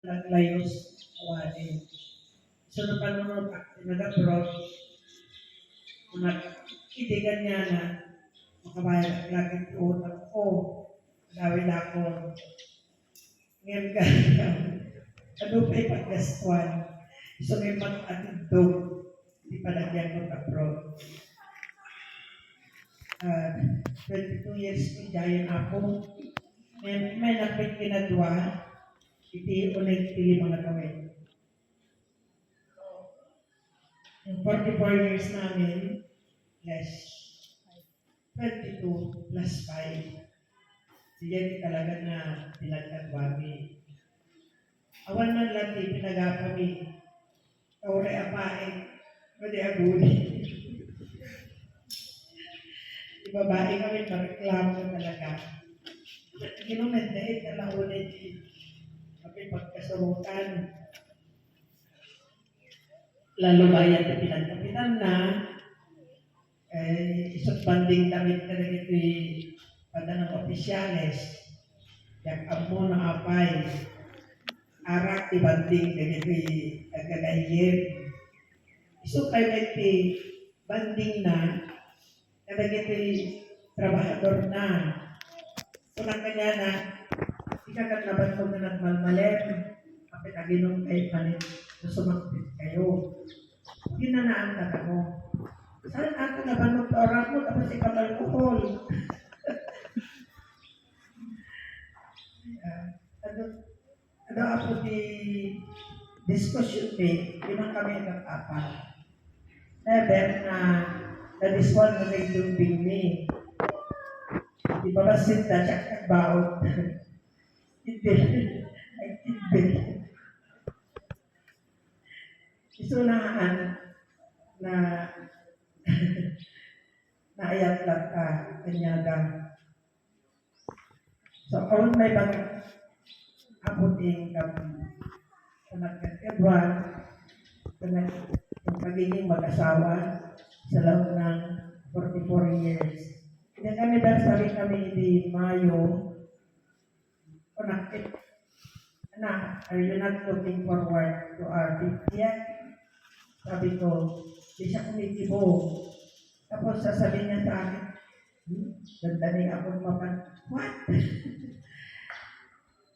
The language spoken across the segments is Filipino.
naglayos awanin. So na panunod nag-abroad, nagkitigan niya na makabayad ang laging utang ko. Dawin ako. Ngayon ka, ano pa ipaggastuan? So may mag-atindog, hindi pa nagyan ko abroad. 22 years ko dyan ako. May napit kinadwa, iti ulit pili mga gawin. Yung 44 years namin, less 22 plus 5. Siya talaga na pinagkagwami. Awan man lang di pinagapami. Kaure apain, pwede aguli. Di babae kami pareklamo talaga. Ginumen dahil kalaunin kami pagkasurutan. Lalo bayan na pinagkapitan na, isot banding damit na rin ito'y pada ng opisyales. Yang amo na apay, arak ibanding na ito'y agagayir. Iso kayo iti banding na, kada ito'y trabahador na. Unang kanya na, ikakat na bantog na nagmalmalen, kapit aginong kayo panin, sumakpit kayo. Ginanaan na mo. Saan ato na banog ka oras mo, tapos ikaw alkohol. Ano ako di discussion di man kami nag-apal. Never na na-diswal na nagdumbing ni. Di ba ba sinta siya kagbaot? Hindi. Nag-tidbil. Isunahan na naayat lang ka, kanyagang. So, kung may bang abuting nagkakadwan, yung pagiging mag-asawa sa loob ng 44 years. Yung anniversary kami di Mayo, connected. Anak, are you not looking forward to our 50th? Sabi ko, di siya kumikibo. Tapos sasabihin niya sa akin, ganda niya ako mapan. What?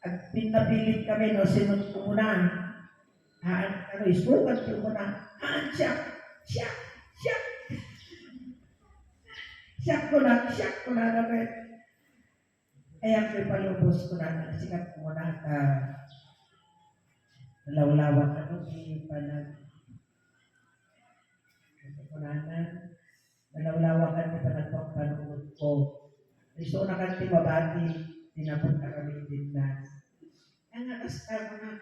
At pinapilit kami, no, sinod ko muna. Isukat ko muna. Siyak! Siyak! Siyak! Siyak ko na namin. Kaya ko'y palubos ko na, sikat ko muna ka. Nalawlawa ka no, nalawlawakan ni panagpapanood ko. So, nakanti mabati, tinapon na kami din na. Ang nakasta mo na,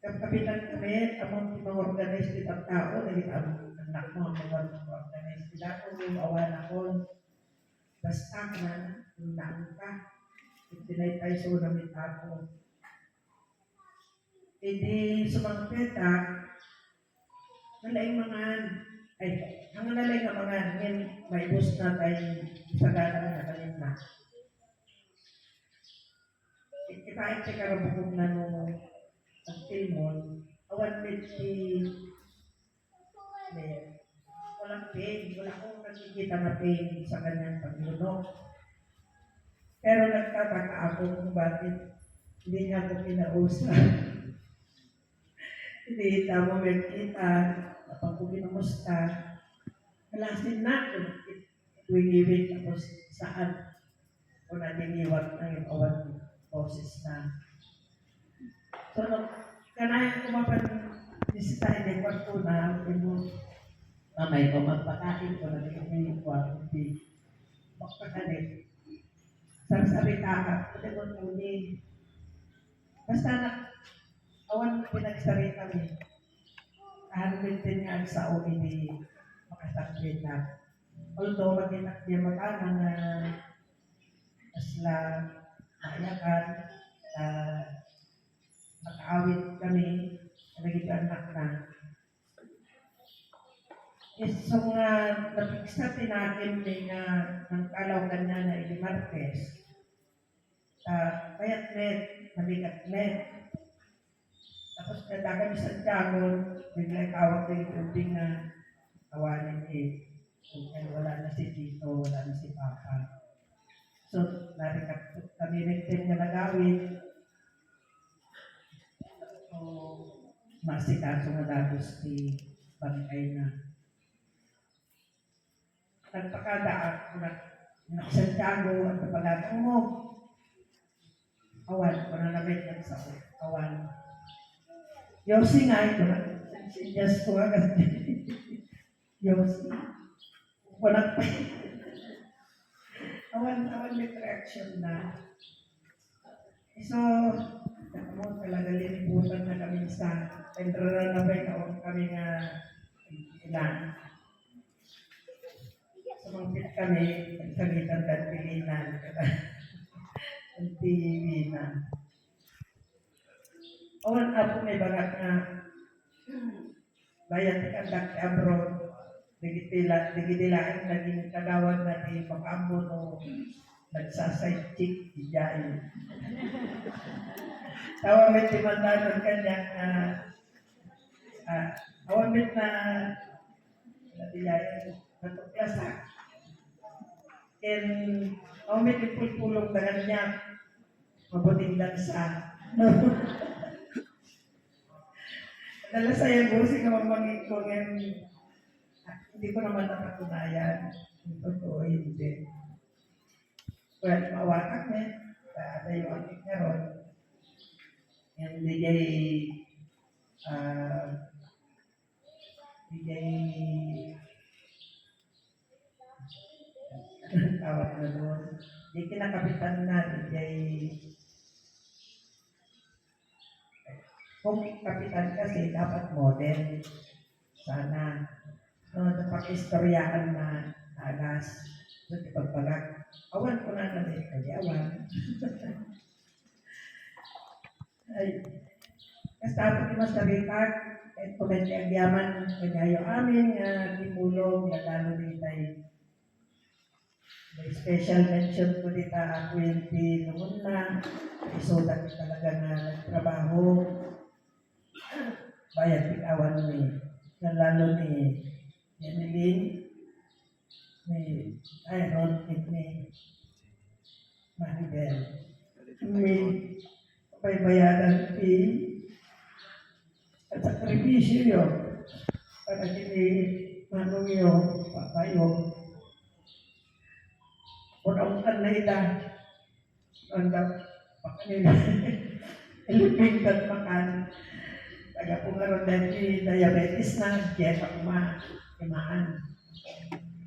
kapitan kami, among mga-organize di pagtao, dahil ang anak mo, ang mga-organize di ako, yung awan ako, basta na, nang ka, itinay tayo sa unamit ako. Hindi sumangpeta, nalaing mga, ang nalaing nga mga, ngayon, may bus na tayo, isagana na kanin na. Kita sa karabukog na nung ang Tilmon, awan med si walang pain, wala akong nakikita na pain sa kanyang paglunok. Pero nagtataka ako kung bakit hindi niya ako kinausap. Hindi tamo kita, kapag ko kinumusta, nalasin na kung iwigiwin tapos saan kung naginiwag na yung awan boses na. So, kanayan ko mapanisita hindi ko na, mamay ko magpakain ko na hindi ko hindi magpakalit. Sabi kakak, pwede mo nuni. Basta na, awan na pinagsari kami. Kahanumintin nga sa o hindi makasakit na. Although maginak niya mag-anan na asla maayakan, makaawit kami, naging anak na. So nga, napiksa tinakin din ng kalaw kanya na Ili Marquez. Kaya't net, nabigat net. Tapos nadagan sa Santiago, bigla kawag ng tubig na kawanin Kaya wala na si Tito, wala na si Papa. So, narinig kami rin na nagawin. So, masikaso na datos si Bangkay na. Nagpakadaan, Santiago, at napagatang mo. Awan, pananabit yan sa awan. Yosi nga ito na. Sinyas ko agad. Yosi. Walang pa. Awan may reaction na. So, ako talaga liniputan na kami sa Pedro na ba kami nga ilan. Sumangkit kami, nagsagitan at pilinan. Ang TV na. Awan ako may bagat na bayan ni kandak abroad. Digidilaan naging kagawad na ni Pakambo no nagsaside chick di Jai. Tawamit di mandanon kanya awamit na di Jai natuklasa. And awamit yung pulpulong na kanya mabuting dansa. Dala saya gusi ka mamangin ko hindi ko naman napatunayan. Totoo, hindi. Well, mawatak na. Ada yung aking karon. Yang tawag na doon. Di kinakapitan na. Kung kapitan kasi, dapat model. Sana. Napaka-istoryaan na alas. So, pagpalag. Awan ko na namin. Kaya awan. Ay. Kastapo ni Mas Nabitag. At kumenti ang yaman. Kanya yung aming timulong. Lalo nitay. May special mention ko dito. Ako yung noon na. Isulat talaga na nagtrabaho. Bayan pig-awan ni. Lalo ni Yanilin, ni Iron, ni Maribel. May paybayaran fee at sakripisyo yun para kini manong yun, papayo. Unang na ita, ang pakanila, ilipin at makan. Taga po nga ron dahil diabetes na, kaya pa kumaan.